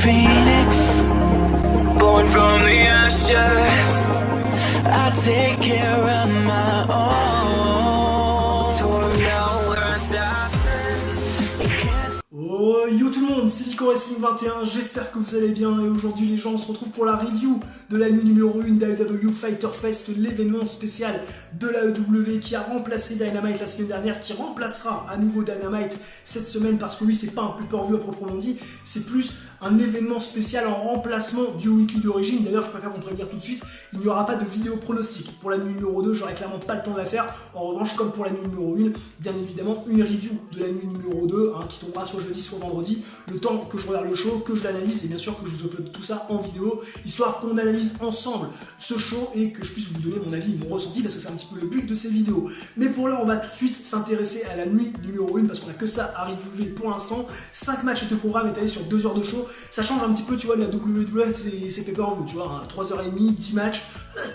phoenix, born from the ashes. I take care of my own. Torn down where assassin. Oh yo tout le monde, c'est Vico Wrestling 21, j'espère que vous allez bien et aujourd'hui les gens on se retrouve pour la review de la nuit numéro 1 d'AEW Fighter Fest, l'événement spécial de l'AEW qui a remplacé Dynamite la semaine dernière, qui remplacera à nouveau Dynamite cette semaine parce que oui c'est pas un pay-per-view à proprement dit, c'est plus un événement spécial en remplacement du weekly d'origine. D'ailleurs je préfère vous prévenir tout de suite, il n'y aura pas de vidéo pronostic pour la nuit numéro 2, j'aurai clairement pas le temps de la faire. En revanche comme pour la nuit numéro 1, bien évidemment une review de la nuit numéro 2 qui tombera soit jeudi soit vendredi, le temps que je regarde le show, que je l'analyse et bien sûr que je vous upload tout ça en vidéo, histoire qu'on analyse ensemble ce show et que je puisse vous donner mon avis, mon ressenti, parce que c'est un petit peu le but de ces vidéos. Mais pour là, on va tout de suite s'intéresser à la nuit numéro 1, parce qu'on a que ça à reviewer pour l'instant. 5 matchs de programme étalés sur 2 heures de show, ça change un petit peu, tu vois, de la WWE, c'est pay-per-view, tu vois, 3h30, 10 matchs,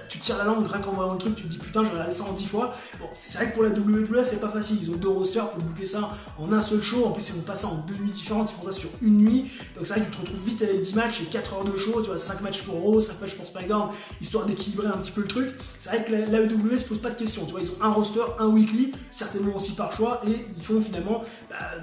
tu te tires la langue, rien qu'en voyant le truc, tu te dis putain, je vais regarder ça en 10 fois. Bon, c'est vrai que pour la WWE, c'est pas facile, ils ont 2 rosters, faut booker ça en un seul show, en plus ils vont passer en 2 nuits différentes, ils font ça sur une nuit, donc c'est vrai que tu te retrouves vite avec 10 matchs et 4 heures de show, tu vois, 5 matchs pour Raw, 5 matchs pour SmackDown, histoire d'équilibrer un petit peu le truc. C'est vrai que l'AEW se pose pas de questions, tu vois, ils ont un roster, un weekly, certainement aussi par choix, et ils font finalement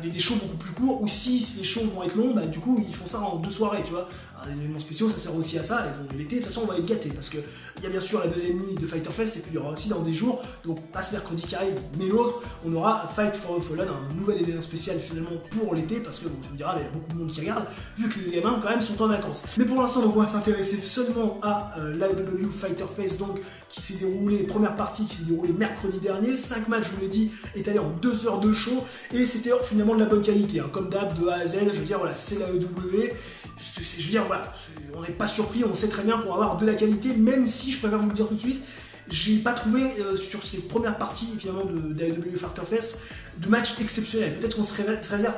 des shows beaucoup plus courts, ou si les shows vont être longs, du coup ils font ça en 2 soirées, tu vois. Alors, les événements spéciaux ça sert aussi à ça, et donc l'été de toute façon on va être gâtés, parce que il y a bien sûr la deuxième nuit de Fighter Fest, et puis il y aura aussi dans des jours, donc pas ce mercredi qui arrive, mais l'autre, on aura Fight for the Fallen, un nouvel événement spécial finalement pour l'été, parce que bon, tu me diras, il y a beaucoup de monde qui regarde, vu que les gamins quand même sont en vacances. Mais pour l'instant, donc on va s'intéresser seulement à l'AEW Fighter Fest, donc qui s'est déroulé, première partie qui s'est déroulée mercredi dernier, 5 matchs, je vous l'ai dit, étalés en 2 heures de show, et c'était finalement de la bonne qualité, comme d'hab, de A à Z, je veux dire, voilà, c'est l'AEW, je veux dire, voilà, on n'est pas surpris, on sait très bien qu'on va avoir de la qualité, même si, je préfère vous le dire tout de suite, j'ai pas trouvé sur ces premières parties finalement de AEW Fighter Fest de matchs exceptionnels. Peut-être qu'on se réserve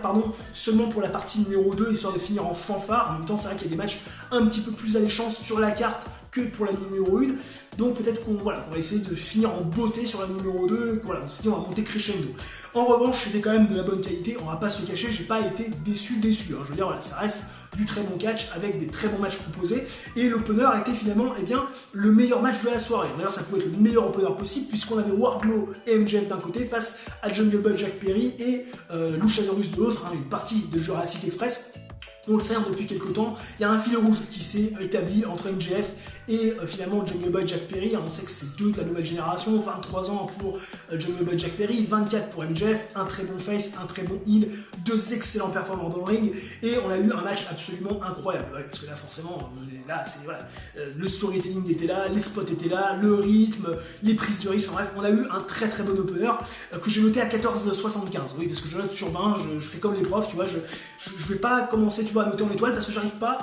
seulement pour la partie numéro 2, histoire de finir en fanfare. En même temps, c'est vrai qu'il y a des matchs un petit peu plus alléchants sur la carte que pour la numéro 1. Donc peut-être qu'on va essayer de finir en beauté sur la numéro 2. Voilà, on s'est dit on va monter crescendo. En revanche, c'était quand même de la bonne qualité, on va pas se le cacher, j'ai pas été déçu. Je veux dire, voilà, ça reste du très bon catch avec des très bons matchs proposés. Et l'opener a été finalement le meilleur match de la soirée. D'ailleurs, ça pouvait être le meilleur opener possible, puisqu'on avait Wardlow et MJF d'un côté face à Jungle Boy Jack Perry et Luchasaurus de l'autre, une partie de Jurassic Express. On le sait depuis quelques temps, il y a un fil rouge qui s'est établi entre MJF et finalement Jungle Boy Jack Perry. On sait que c'est deux de la nouvelle génération, 23 ans pour Jungle Boy Jack Perry, 24 pour MJF, un très bon face, un très bon heel, 2 excellents performants dans le ring, et on a eu un match absolument incroyable, parce que là forcément, là c'est voilà, le storytelling était là, les spots étaient là, le rythme, les prises de risque, bref, on a eu un très très bon opener que j'ai noté à 14,75, oui, parce que je note sur 20, je fais comme les profs, tu vois, je vais pas commencer, tu vois, à noter en étoile parce que j'arrive pas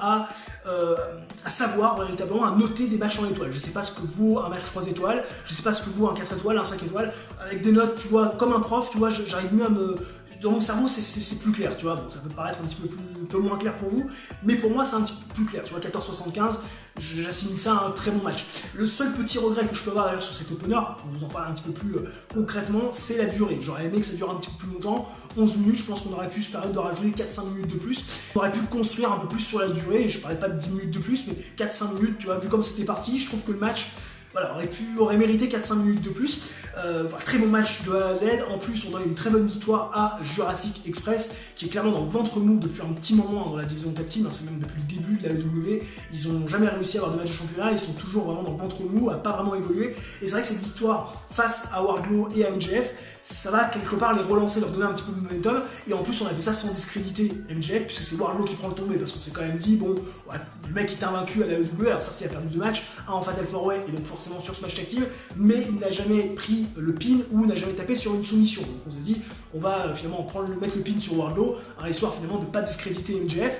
à savoir véritablement, à noter des matchs en étoile. Je sais pas ce que vaut un match 3 étoiles, je sais pas ce que vaut un 4 étoiles, un 5 étoiles, avec des notes, tu vois, comme un prof, tu vois, j'arrive mieux à me... Dans mon cerveau, c'est plus clair, tu vois, bon, ça peut paraître un peu moins clair pour vous, mais pour moi, c'est un petit peu plus clair, tu vois, 14,75, j'assimile ça à un très bon match. Le seul petit regret que je peux avoir d'ailleurs sur cet opener, pour vous en parler un petit peu plus concrètement, c'est la durée. J'aurais aimé que ça dure un petit peu plus longtemps, 11 minutes, je pense qu'on aurait pu se permettre de rajouter 4-5 minutes de plus, on aurait pu construire un peu plus sur la durée, je parlais pas de 10 minutes de plus, mais 4-5 minutes, tu vois, vu comme c'était parti, je trouve que le match, voilà, aurait mérité 4-5 minutes de plus. Voilà, très bon match de A à Z. En plus, on a une très bonne victoire à Jurassic Express, qui est clairement dans le ventre mou depuis un petit moment dans la division tag team. C'est même depuis le début de la AEW. Ils n'ont jamais réussi à avoir de match de championnat. Ils sont toujours vraiment dans le ventre mou, à pas vraiment évoluer. Et c'est vrai que cette victoire face à Wardlow et à MJF, ça va quelque part les relancer, leur donner un petit peu de momentum. Et en plus, on a fait ça sans discréditer MJF, puisque c'est Wardlow qui prend le tombé, parce qu'on s'est quand même dit, bon, ouais, le mec est invaincu à la AEW. Alors certes, il a perdu 2 matchs, un en Fatal 4-Way et donc forcément sur ce match tag team, mais il n'a jamais pris le pin ou n'a jamais tapé sur une soumission. Donc on s'est dit, on va finalement mettre le pin sur Wardlow, histoire finalement de ne pas discréditer MJF.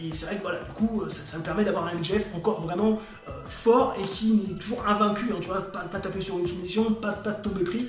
Et c'est vrai que voilà, du coup, ça me permet d'avoir un MJF encore vraiment fort et qui est toujours invaincu, tu vois, pas taper sur une soumission, pas de tomber pris.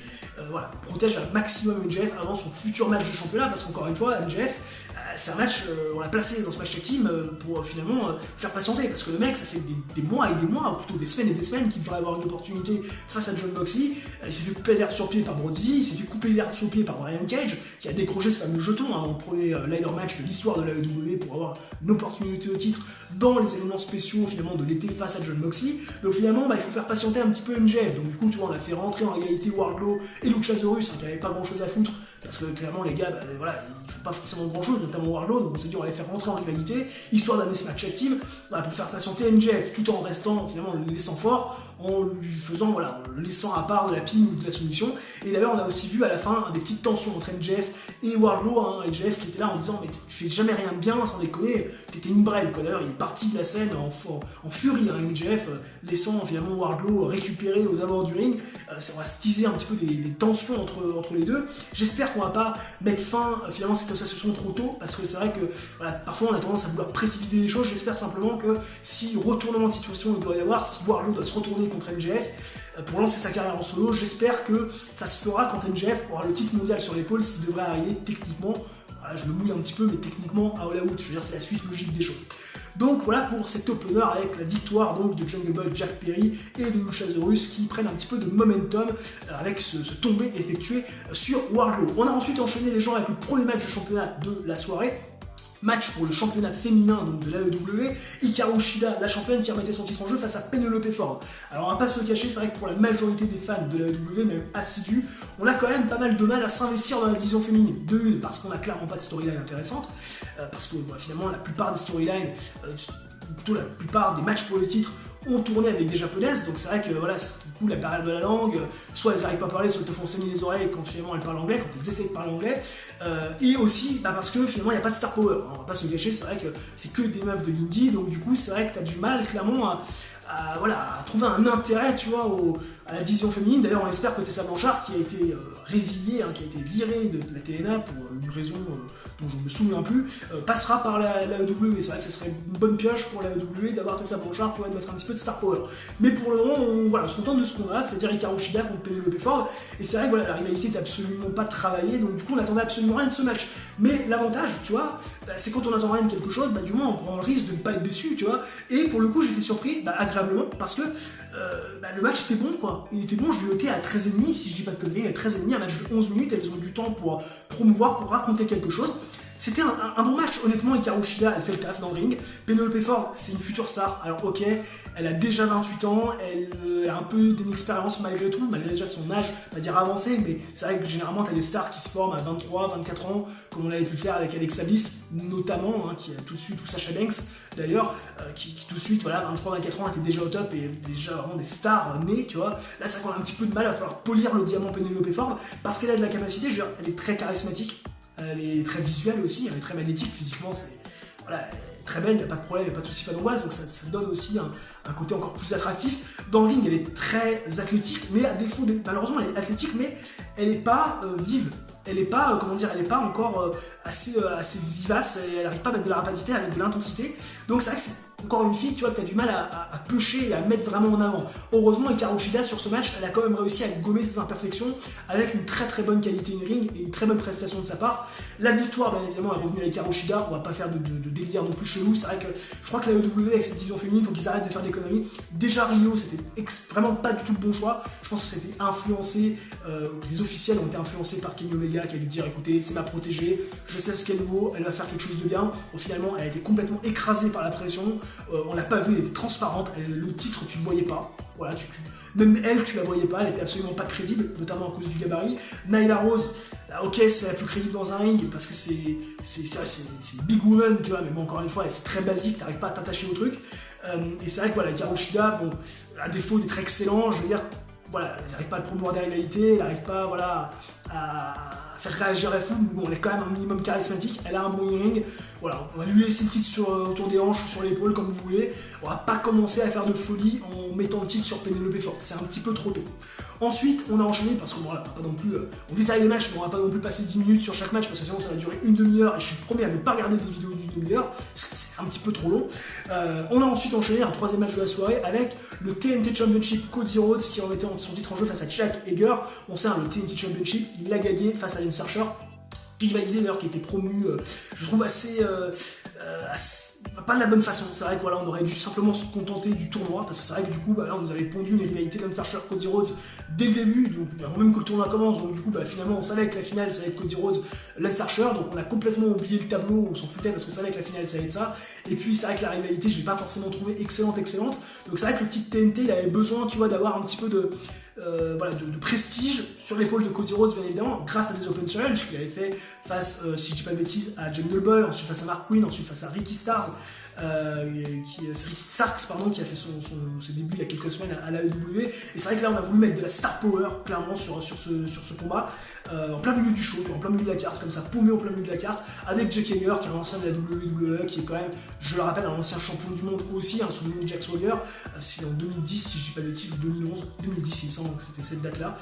Voilà, protège un maximum MJF avant son futur match de championnat, parce qu'encore une fois, MJF, c'est un match, on l'a placé dans ce match tag team pour finalement faire patienter, parce que le mec, ça fait des mois et des mois, plutôt des semaines et des semaines, qu'il devrait avoir une opportunité face à Jon Moxley. Il s'est fait couper l'herbe sur pied par Brody, il s'est fait couper l'herbe sur pied par Brian Cage, qui a décroché ce fameux jeton dans le premier ladder match de l'histoire de la WWE pour avoir une opportunité au titre dans les événements spéciaux finalement de l'été face à Jon Moxley. Donc finalement, il faut faire patienter un petit peu MJF. Donc du coup, tu vois, on a fait rentrer en réalité Wardlow et Luchasaurus, qui n'avaient pas grand chose à foutre, parce que clairement les gars, voilà, ils font pas forcément grand chose, notamment Wardlow, donc on s'est dit on allait faire rentrer en rivalité, histoire d'amener ce match tag team, pour faire patienter MJF, tout en restant finalement le laissant fort, en lui faisant, voilà, en le laissant à part de la pine ou de la soumission. Et d'ailleurs on a aussi vu à la fin des petites tensions entre MJF et Wardlow, MJF qui était là en disant mais tu fais jamais rien de bien, sans déconner, t'étais une brêle quoi. D'ailleurs il est parti de la scène en furie, MJF, laissant finalement Wardlow récupérer aux abords du ring. Ça va se teaser un petit peu des tensions entre les deux. J'espère qu'on va pas mettre fin finalement à cette association trop tôt, parce que c'est vrai que voilà, parfois on a tendance à vouloir précipiter les choses. J'espère simplement que si retournement de situation il doit y avoir, si Wardlow doit se retourner contre MJF pour lancer sa carrière en solo, j'espère que ça se fera quand MJF aura le titre mondial sur l'épaule, ce qui devrait arriver techniquement. Voilà, je me mouille un petit peu, mais techniquement à All Out, je veux dire c'est la suite logique des choses. Donc voilà pour cet opener avec la victoire donc de Jungle Boy, Jack Perry et de Luchasaurus qui prennent un petit peu de momentum avec ce tombé effectué sur Wardlow. On a ensuite enchaîné les gens avec le premier match de championnat de la soirée. Match pour le championnat féminin donc de l'AEW, Hikaru Shida, la championne qui remettait son titre en jeu face à Penelope Ford. Alors on va pas se le cacher, c'est vrai que pour la majorité des fans de l'AEW, même assidus, on a quand même pas mal de mal à s'investir dans la division féminine. De une, parce qu'on a clairement pas de storyline intéressante, parce que finalement la plupart des storylines, plutôt la plupart des matchs pour le titre, ont tourné avec des japonaises, donc c'est vrai que voilà, du coup la barrière de la langue, soit elles n'arrivent pas à parler, soit elles te font saigner les oreilles quand finalement elles parlent anglais, quand elles essaient de parler anglais, et aussi parce que finalement il n'y a pas de star power, on va pas se le cacher, c'est vrai que c'est que des meufs de l'indie, donc du coup c'est vrai que tu as du mal clairement à trouver un intérêt, tu vois, à la division féminine. D'ailleurs on espère que Tessa Blanchard, qui a été résiliée, qui a été virée de la TNA pour une raison dont je ne me souviens plus, passera par la AEW. C'est vrai que ce serait une bonne pioche pour la AEW d'avoir Tessa Blanchard pour mettre un petit peu de star power. Mais pour le moment, on se contente de ce qu'on a, c'est-à-dire Hikaru Shida contre Penelope Ford, et c'est vrai que voilà, la rivalité n'est absolument pas travaillée, donc du coup on n'attendait absolument rien de ce match. Mais l'avantage, tu vois, c'est quand on n'attend rien de quelque chose, du moins on prend le risque de ne pas être déçu, tu vois, et pour le coup j'étais surpris, agréablement, parce que le match était bon, quoi. Il était bon, je l'ai noté à 13,5, si je dis pas de conneries, à 13,5, un match de 11 minutes, elles ont eu du temps pour promouvoir, pour raconter quelque chose. C'était un bon match, honnêtement. Hikaru Shida, elle fait le taf dans le ring. Penelope Ford, c'est une future star. Alors ok, elle a déjà 28 ans, elle a un peu d'inexpérience malgré tout, malgré déjà son âge, on va dire avancé, mais c'est vrai que généralement t'as des stars qui se forment à 23, 24 ans, comme on avait pu le faire avec Alexa Bliss, notamment, qui a tout de suite, ou Sasha Banks d'ailleurs, qui tout de suite, voilà, 23, 24 ans, était déjà au top et déjà vraiment des stars nées, tu vois. Là, c'est vrai qu'on a un petit peu de mal, à falloir polir le diamant Penelope Ford, parce qu'elle a de la capacité, je veux dire, elle est très charismatique. Elle est très visuelle aussi, elle est très magnétique, physiquement, voilà, elle est très belle, il n'y a pas de problème, il n'y a pas de soucis, pas d'angoisse, donc ça donne aussi un côté encore plus attractif. Dans le ring, elle est très athlétique, mais à défaut malheureusement, elle est athlétique, mais elle n'est pas vive. Elle n'est pas, elle n'est pas encore assez vivace, elle n'arrive pas à mettre de la rapidité, à mettre de l'intensité. Donc c'est vrai que c'est encore une fille, tu vois, que tu as du mal à pêcher et à mettre vraiment en avant. Heureusement, Hikaru Shida, sur ce match, elle a quand même réussi à gommer ses imperfections avec une très très bonne qualité in ring et une très bonne prestation de sa part. La victoire, bien évidemment, est revenue à Hikaru Shida. On va pas faire de délire non plus chelou. C'est vrai que je crois que la AEW avec cette division féminine, il faut qu'ils arrêtent de faire des conneries. Déjà, Rio, c'était vraiment pas du tout le bon choix. Je pense que c'était influencé, les officiels ont été influencés par Kenny Omega qui a dû dire écoutez, c'est ma protégée, je sais ce qu'elle vaut, elle va faire quelque chose de bien. Bon, finalement, elle a été complètement écrasée par la pression. On l'a pas vu, elle était transparente, le titre tu ne voyais pas, voilà, même elle tu la voyais pas, elle était absolument pas crédible, notamment à cause du gabarit. Nyla Rose, ok c'est la plus crédible dans un ring parce que c'est une big woman, tu vois, mais bon encore une fois c'est très basique, t'arrives pas à t'attacher au truc. Et c'est vrai que voilà, Hikaru Shida, bon, à défaut d'être excellent, je veux dire, voilà, elle n'arrive pas à promouvoir des rivalités, elle n'arrive pas, voilà, à faire réagir la foule, bon, elle est quand même un minimum charismatique, elle a un bon ring, voilà, on va lui laisser le titre autour des hanches ou sur l'épaule, comme vous voulez, on va pas commencer à faire de folie en mettant le titre sur Penelope Ford, c'est un petit peu trop tôt. Ensuite, on a enchaîné, parce que bon, là, pas non plus, on détaille les matchs, mais on va pas non plus passer 10 minutes sur chaque match, parce que sinon ça va durer une demi-heure, et je suis le premier à ne pas regarder des vidéos d'une demi-heure, parce que c'est un petit peu trop long. On a ensuite enchaîné un troisième match de la soirée, avec le TNT Championship, Cody Rhodes, qui remettait son titre en jeu face à Jack Hager. On sait, le TNT Championship, il l'a gagné face à Lance Archer. rivalité d'ailleurs qui a été promue, je trouve assez, pas de la bonne façon. C'est vrai que voilà, on aurait dû simplement se contenter du tournoi, parce que c'est vrai que du coup, là, on nous avait pondu une rivalité Lance Archer Cody Rhodes dès le début, donc avant même que le tournoi commence, donc du coup, finalement, on savait que la finale, ça allait être Cody Rhodes, Lance Archer, donc on a complètement oublié le tableau, on s'en foutait parce qu'on savait que la finale, ça allait être ça. Et puis, c'est vrai que la rivalité, je l'ai pas forcément trouvée excellente, donc c'est vrai que le titre TNT, il avait besoin, tu vois, d'avoir un petit peu de prestige sur l'épaule de Cody Rhodes, bien évidemment, grâce à des Open Challenge qu'il avait fait face, si je dis pas de bêtises, à Jungle Boy, ensuite face à Mark Quinn, ensuite face à Ricky Starks, qui a fait ses débuts il y a quelques semaines à l'AEW. Et c'est vrai que là on a voulu mettre de la star power clairement sur ce combat, en plein milieu du show, en plein milieu de la carte, comme ça, paumé au plein milieu de la carte, avec Jake Hager qui est un ancien de la WWE, qui est quand même, je le rappelle, un ancien champion du monde aussi, sous le nom de Jack Swagger. C'est en 2010, si je dis pas de bêtises, ou 2011, 2010 il me semble que c'était cette date-là.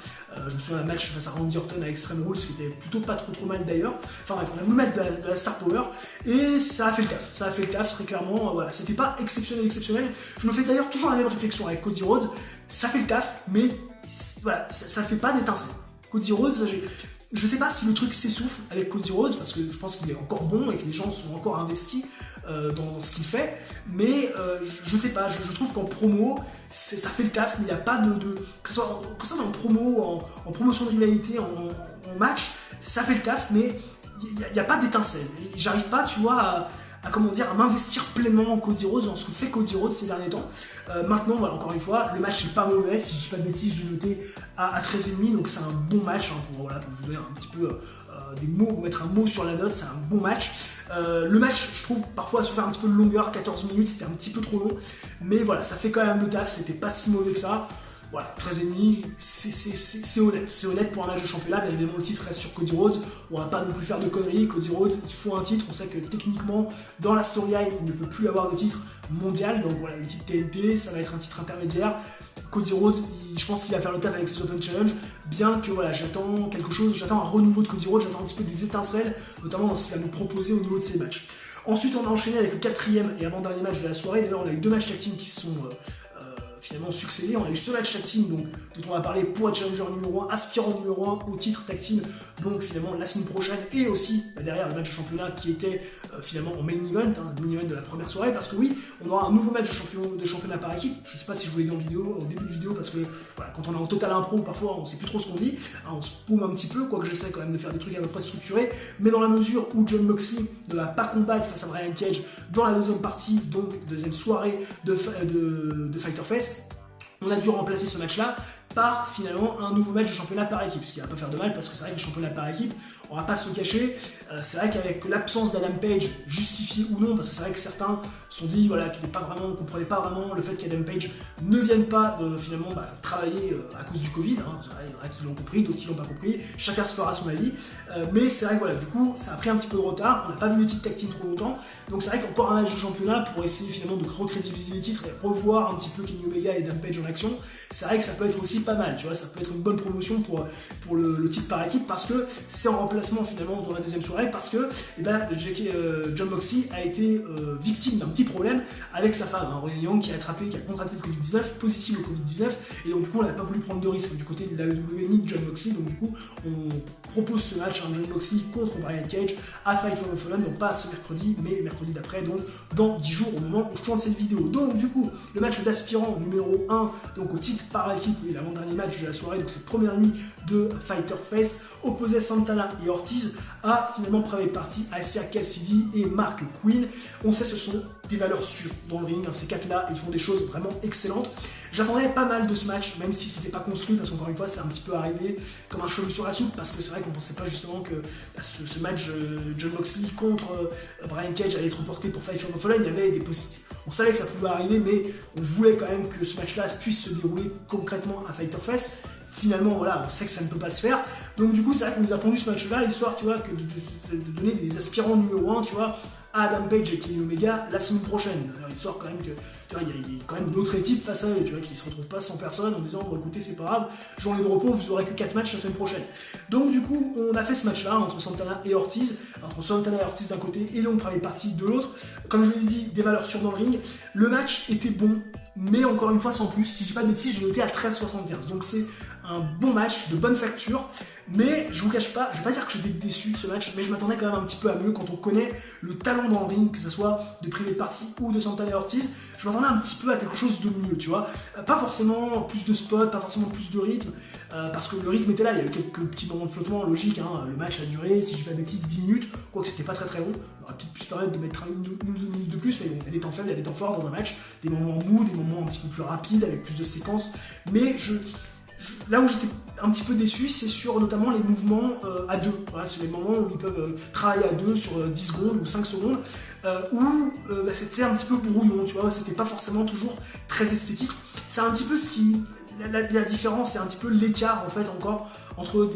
Je me souviens d'un match face à Randy Orton à Extreme Rules, qui était plutôt pas trop mal d'ailleurs. Enfin bref, on a voulu mettre de la star power, et ça a fait le taf, très clairement. Voilà, c'était pas exceptionnel. Je me fais d'ailleurs toujours la même réflexion avec Cody Rhodes, ça fait le taf, mais voilà, ça fait pas d'étincelle. Cody Rhodes, je sais pas si le truc s'essouffle avec Cody Rhodes, parce que je pense qu'il est encore bon et que les gens sont encore investis dans ce qu'il fait, mais je sais pas, je trouve qu'en promo, ça fait le taf, mais il n'y a pas que ce soit en promo, en promotion de rivalité, en match, ça fait le taf, mais il n'y a pas d'étincelle. Et j'arrive pas, tu vois, à m'investir pleinement en Cody Rhodes, dans ce que fait Cody Rhodes ces derniers temps. Maintenant, voilà, encore une fois, le match n'est pas mauvais, si je dis pas de bêtises, je l'ai noté à 13,5, donc c'est un bon match, pour vous donner un petit peu des mots, vous mettre un mot sur la note, c'est un bon match. Le match, je trouve, parfois, se faire un petit peu de longueur, 14 minutes, c'était un petit peu trop long, mais voilà, ça fait quand même le taf, c'était pas si mauvais que ça. Voilà, 13,5, c'est honnête pour un match de championnat. Bien évidemment, le titre reste sur Cody Rhodes. On va pas non plus faire de conneries. Cody Rhodes, il faut un titre. On sait que techniquement, dans la storyline, il ne peut plus avoir de titre mondial. Donc voilà, le titre TNT, ça va être un titre intermédiaire. Cody Rhodes, je pense qu'il va faire le taf avec ses Open Challenge. Bien que voilà, j'attends quelque chose, j'attends un renouveau de Cody Rhodes, j'attends un petit peu des étincelles, notamment dans ce qu'il va nous proposer au niveau de ses matchs. Ensuite, on a enchaîné avec le 4e et avant-dernier match de la soirée. D'ailleurs, on a eu 2 matchs tag team qui sont finalement succédé. On a eu ce match tag team dont on va parler pour un challenger numéro 1, aspirant numéro 1 au titre tag team, donc finalement la semaine prochaine, et aussi derrière le match de championnat qui était finalement en main event, le main event de la première soirée, parce que oui, on aura un nouveau match de championnat par équipe. Je sais pas si je vous l'ai dit au début de vidéo, parce que voilà, quand on est en total impro, parfois on sait plus trop ce qu'on dit, on se paume un petit peu, quoique j'essaie quand même de faire des trucs à peu près structurés, mais dans la mesure où Jon Moxley ne va pas combattre face à Brian Cage dans la deuxième partie, donc deuxième soirée de Fighter Fest, on a dû remplacer ce match-là par finalement un nouveau match de championnat par équipe, ce qui va pas faire de mal parce que c'est vrai que les championnats par équipe, on va pas se le cacher, c'est vrai qu'avec l'absence d'Adam Page, justifiée ou non, parce que c'est vrai que certains se sont dit voilà, qu'ils ne comprenaient pas vraiment le fait qu'Adam Page ne vienne pas finalement travailler à cause du Covid, il y en a qui l'ont compris, d'autres qui l'ont pas compris, chacun se fera son avis, mais c'est vrai que voilà, du coup ça a pris un petit peu de retard, on n'a pas vu le titre tag team trop longtemps, donc c'est vrai qu'encore un match de championnat pour essayer finalement de recrédibiliser les titres et revoir un petit peu Kenny Omega et Adam Page en action, c'est vrai que ça peut être aussi pas mal, tu vois, ça peut être une bonne promotion pour le titre par équipe, parce que c'est en remplacement finalement dans la deuxième soirée, parce que Jon Moxley a été victime d'un petit problème avec sa femme, Renee Young, qui a contracté le Covid-19, positif au Covid-19, et donc du coup on n'a pas voulu prendre de risque du côté de la WWE ni de Jon Moxley, donc du coup on propose ce match, Jon Moxley contre Brian Cage à Fight for the Fallen, donc pas ce mercredi, mais mercredi d'après, donc dans 10 jours au moment où je tourne cette vidéo. Donc du coup, le match d'aspirant numéro 1, donc au titre par équipe, oui, l'avant-dernier match de la soirée, donc cette première nuit de Fighter Fest, opposait Santana et Ortiz à finalement private party, Isia Cassidy et Mark Quinn. On sait ce sont des valeurs sûres dans le ring, ces quatre-là, ils font des choses vraiment excellentes. J'attendais pas mal de ce match, même si c'était pas construit, parce qu'encore une fois, c'est un petit peu arrivé comme un cheveu sur la soupe, parce que c'est vrai qu'on pensait pas justement que ce match Jon Moxley contre Brian Cage allait être reporté pour Fight for the Fallen. Il y avait des possibilités. On savait que ça pouvait arriver, mais on voulait quand même que ce match-là puisse se dérouler concrètement à Fighter Fest. Finalement, voilà, on sait que ça ne peut pas se faire. Donc du coup, c'est vrai qu'on nous a pondu ce match-là, histoire, tu vois, de donner des aspirants numéro 1, tu vois, à Adam Page et Kenny Omega la semaine prochaine. Alors, histoire quand même que, tu vois, il y a quand même une autre équipe face à eux, tu vois, qui se retrouve pas sans personne en disant, bon écoutez, c'est pas grave, journée de repos, vous aurez que 4 matchs la semaine prochaine. Donc du coup, on a fait ce match-là entre Santana et Ortiz, d'un côté et donc private party de l'autre. Comme je vous l'ai dit, des valeurs sûres dans le ring. Le match était bon, mais encore une fois sans plus, si je dis pas de bêtises, j'ai noté à 13,75. Donc c'est un bon match, de bonne facture, Mais je vous cache pas, je vais pas dire que j'étais déçu de ce match, mais je m'attendais quand même un petit peu à mieux quand on connaît le talent dans le ring, que ce soit de Private Party ou de Santana et Ortiz. Je m'attendais un petit peu à quelque chose de mieux, tu vois. Pas forcément plus de spots, pas forcément plus de rythme, parce que le rythme était là, il y a eu quelques petits moments de flottement, logique, hein. Le match a duré, si je dis pas de bêtises, 10 minutes, quoique c'était pas très long. On aurait peut-être pu se permettre de mettre une ou deux minutes de plus, mais bon, il y a des temps faibles, il y a des temps forts dans un match, des moments mous, des moments un petit peu plus rapides, avec plus de séquences, mais là où j'étais un petit peu déçu, c'est sur notamment les mouvements à deux. Voilà, c'est les moments où ils peuvent travailler à deux sur 10 secondes ou 5 secondes, où c'était un petit peu brouillon, tu vois, c'était pas forcément toujours très esthétique. C'est un petit peu ce qui... La différence, c'est un petit peu l'écart en fait encore entre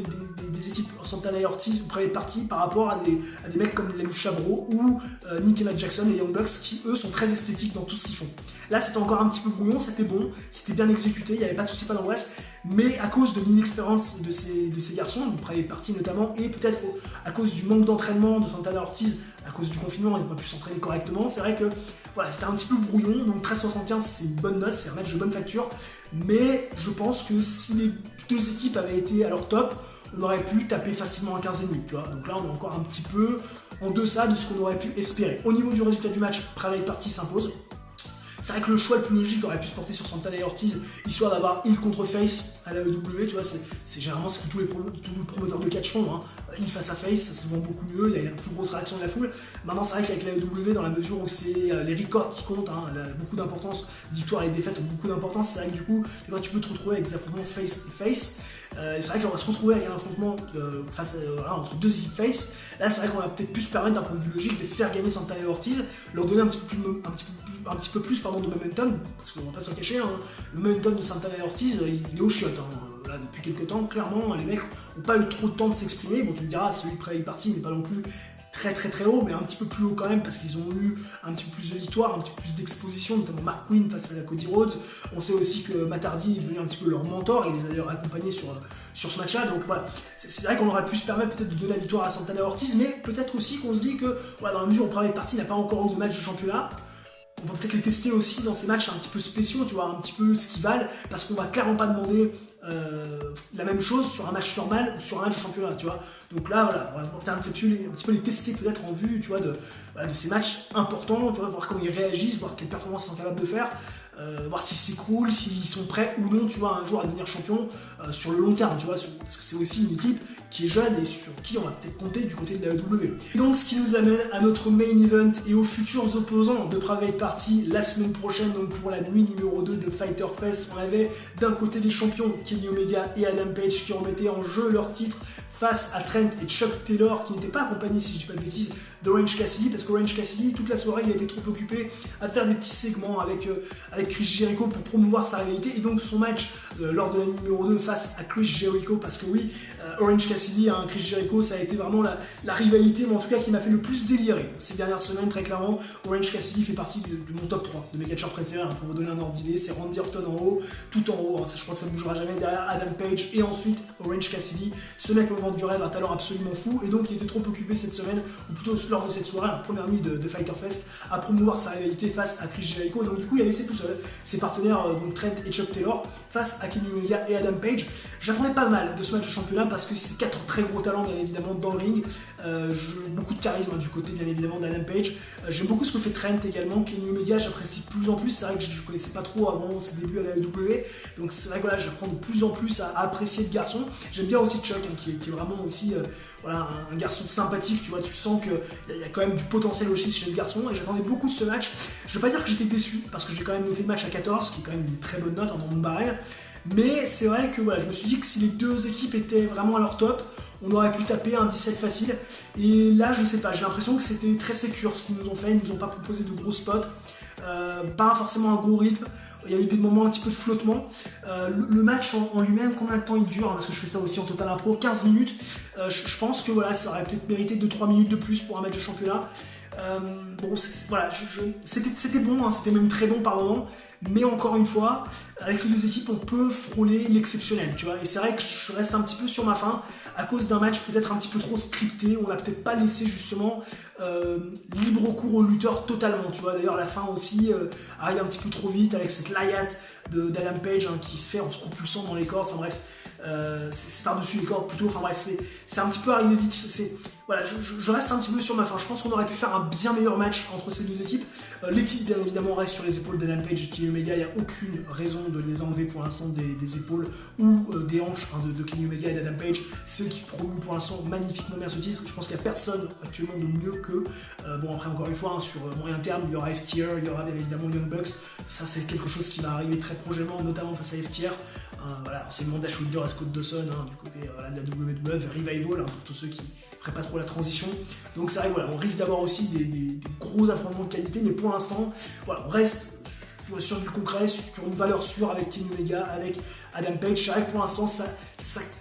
des équipes Santana et Ortiz ou Private Party par rapport à des mecs comme les Lucha Bros ou Nick et Matt Jackson et Young Bucks qui eux sont très esthétiques dans tout ce qu'ils font. Là c'était encore un petit peu brouillon, c'était bon, c'était bien exécuté, il n'y avait pas de soucis, pas d'angoisse, mais à cause de l'inexpérience de ces garçons, de Private Party notamment, et peut-être à cause du manque d'entraînement de Santana et Ortiz, à cause du confinement, ils n'ont pas pu s'entraîner correctement, c'est vrai que voilà, c'était un petit peu brouillon, donc 13,75 c'est une bonne note, c'est un match de bonne facture, mais je pense que si les deux équipes avaient été à leur top, on aurait pu taper facilement un 15,5, tu vois. Donc là, on est encore un petit peu en deçà de ce qu'on aurait pu espérer. Au niveau du résultat du match, Private Party s'impose. C'est vrai que le choix le plus logique aurait pu se porter sur Santana et Ortiz, histoire d'avoir heel contre face à la AEW, tu vois, c'est généralement ce que tous les promoteurs de catch font, hein. Heel face à face, ça se vend beaucoup mieux, il y a une plus grosse réaction de la foule. Maintenant, c'est vrai qu'avec la AEW, dans la mesure où c'est les records qui comptent, hein, elle a beaucoup d'importance, victoires et défaites ont beaucoup d'importance, c'est vrai que du coup, tu peux te retrouver avec des affrontements face et face. C'est vrai qu'on va se retrouver avec un affrontement entre deux équipes face. Là, c'est vrai qu'on va peut-être plus se permettre d'un point de vue logique de faire gagner Santana et Ortiz, leur donner un petit peu plus de momentum, parce qu'on va pas se le cacher, hein, le momentum de Santana et Ortiz, il est au chiottes. Hein. Là, depuis quelques temps, clairement, les mecs n'ont pas eu trop de temps de s'exprimer. Bon, tu me diras, celui de Private Party n'est pas non plus très haut, mais un petit peu plus haut quand même, parce qu'ils ont eu un petit peu plus de victoires, un petit peu plus d'exposition, notamment Mark Quinn face à Cody Rhodes. On sait aussi que Matt Hardy est devenu un petit peu leur mentor, et il les a d'ailleurs accompagnés sur ce match-là. Donc voilà, c'est vrai qu'on aurait pu se permettre peut-être de donner la victoire à Santana et Ortiz, mais peut-être aussi qu'on se dit que voilà, dans la mesure où Private Party n'a pas encore eu de match de championnat, on va peut-être les tester aussi dans ces matchs un petit peu spéciaux, tu vois, un petit peu ce qu'ils valent, parce qu'on va clairement pas demander la même chose sur un match normal ou sur un match de championnat, tu vois. Donc là, voilà, on va peut-être un petit peu les tester peut-être en vue, tu vois, de ces matchs importants, tu vois, voir comment ils réagissent, voir quelles performances ils sont capables de faire, voir s'ils s'écroulent, s'ils sont prêts ou non, tu vois, un jour à devenir champion sur le long terme, tu vois, parce que c'est aussi une équipe qui est jeune et sur qui on va peut-être compter du côté de la AEW. Et donc, ce qui nous amène à notre main event et aux futurs opposants de Private Party la semaine prochaine, donc pour la nuit numéro 2 de Fighter Fest, on avait d'un côté des champions Kenny Omega et Adam Page qui remettaient en jeu leur titre face à Trent et Chuck Taylor, qui n'étaient pas accompagnés, si je dis pas de bêtises, d'Orange Cassidy, parce qu'Orange Cassidy, toute la soirée, il a été trop occupé à faire des petits segments avec Chris Jericho pour promouvoir sa rivalité, et donc son match lors de la numéro 2 face à Chris Jericho, parce que oui, Orange Cassidy, hein, Chris Jericho, ça a été vraiment la rivalité, mais en tout cas qui m'a fait le plus délirer ces dernières semaines, très clairement. Orange Cassidy fait partie de mon top 3 de mes catcheurs préférés, hein, pour vous donner un ordre d'idée, c'est Randy Orton en haut, tout en haut, hein, ça, je crois que ça ne bougera jamais, derrière Adam Page et ensuite Orange Cassidy. Ce mec au moment du rêve, un talent absolument fou, et donc il était trop occupé cette semaine, ou plutôt lors de cette soirée, la première nuit de Fighter Fest, à promouvoir sa rivalité face à Chris Jericho. Donc du coup il a laissé tout seul ses partenaires, donc Trent et Chuck Taylor, face à Kenny Omega et Adam Page. J'attendais pas mal de ce match de championnat parce que c'est 4 très gros talents bien évidemment dans le ring, beaucoup de charisme, hein, du côté bien évidemment d'Adam Page. J'aime beaucoup ce que fait Trent également. Kenny Omega j'apprécie de plus en plus, c'est vrai que je connaissais pas trop avant ses débuts à la AEW, donc c'est vrai que voilà, j'apprends de plus en plus à apprécier le garçon. J'aime bien aussi Chuck, hein, qui est vraiment aussi voilà, un garçon sympathique, tu vois, tu sens qu'il y a quand même du potentiel aussi chez ce garçon, et j'attendais beaucoup de ce match. Je vais pas dire que j'étais déçu, parce que j'ai quand même noté le match à 14, qui est quand même une très bonne note, hein, dans mon barème, mais c'est vrai que voilà, je me suis dit que si les deux équipes étaient vraiment à leur top, on aurait pu taper un 17 facile, et là je sais pas, j'ai l'impression que c'était très sécure ce qu'ils nous ont fait, ils nous ont pas proposé de gros spots, pas forcément un gros rythme, il y a eu des moments un petit peu de flottement. Le match en lui-même, combien de temps il dure, hein, parce que je fais ça aussi en Total Impro, 15 minutes, je pense que voilà, ça aurait peut-être mérité 2-3 minutes de plus pour un match de championnat. Bon, voilà, c'était bon, hein, c'était même très bon par moment, mais encore une fois, avec ces deux équipes, on peut frôler l'exceptionnel, tu vois, et c'est vrai que je reste un petit peu sur ma faim, à cause d'un match peut-être un petit peu trop scripté, on l'a peut-être pas laissé justement libre cours aux lutteurs totalement, tu vois, d'ailleurs la fin aussi arrive un petit peu trop vite, avec cette layat d'Adam Page, hein, qui se fait en se propulsant dans les cordes, enfin bref, c'est par-dessus les cordes plutôt, enfin bref, c'est un petit peu arrivé vite, voilà, je reste un petit peu sur ma fin. Je pense qu'on aurait pu faire un bien meilleur match entre ces deux équipes. Les titres, bien évidemment, restent sur les épaules d'Adam Page et Kenny Omega. Il n'y a aucune raison de les enlever pour l'instant des épaules ou des hanches de Kenny Omega et d'Adam Page. Ceux qui promuent pour l'instant magnifiquement bien ce titre. Je pense qu'il n'y a personne actuellement de mieux que. Bon, après, encore une fois, sur moyen terme, il y aura FTR, il y aura bien évidemment Young Bucks. Ça, c'est quelque chose qui va arriver très prochainement, notamment face à FTR. Voilà, c'est le monde d'Ash Wilder à Scott Dawson, du côté de la WWE, Revival, pour tous ceux qui ne feraient pas trop la transition. Donc c'est vrai, voilà, on risque d'avoir aussi des gros affrontements de qualité, mais pour l'instant, voilà, on reste sur du concret, sur une valeur sûre avec Kenny Omega, avec Adam Page. C'est vrai que pour l'instant, ça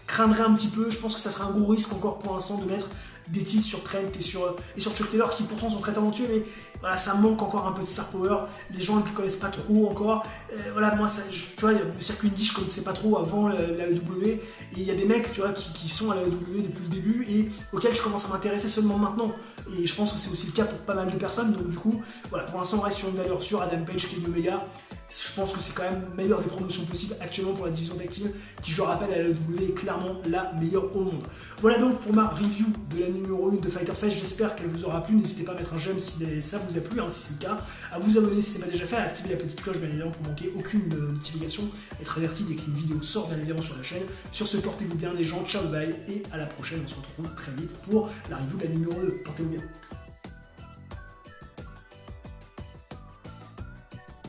craindrait un petit peu. Je pense que ça serait un gros risque encore pour l'instant de mettre des titres sur Trent et sur Chuck Taylor, qui pourtant sont très talentueux, mais voilà, ça manque encore un peu de star power. Les gens ne le connaissent pas trop encore. Voilà, moi, tu vois, le circuit indie, je connaissais pas trop avant la AEW, et il y a des mecs, tu vois, qui sont à la AEW depuis le début et auxquels je commence à m'intéresser seulement maintenant. Et je pense que c'est aussi le cas pour pas mal de personnes. Donc du coup, voilà, pour l'instant, on reste sur une valeur sûre. Adam Page, Kenny Omega. Je pense que c'est quand même meilleure des promotions possibles actuellement pour la division tag team, qui, je rappelle, à la AEW est clairement la meilleure au monde. Voilà donc pour ma review de la numéro 1 de Fighter Fest. J'espère qu'elle vous aura plu. N'hésitez pas à mettre un j'aime si ça vous a plu, si c'est le cas, à vous abonner si ce n'est pas déjà fait, à activer la petite cloche bien évidemment pour manquer aucune notification, être averti dès qu'une vidéo sort bien évidemment sur la chaîne. Sur ce, portez-vous bien les gens, ciao bye et à la prochaine. On se retrouve très vite pour la review de la numéro 2. Portez-vous bien.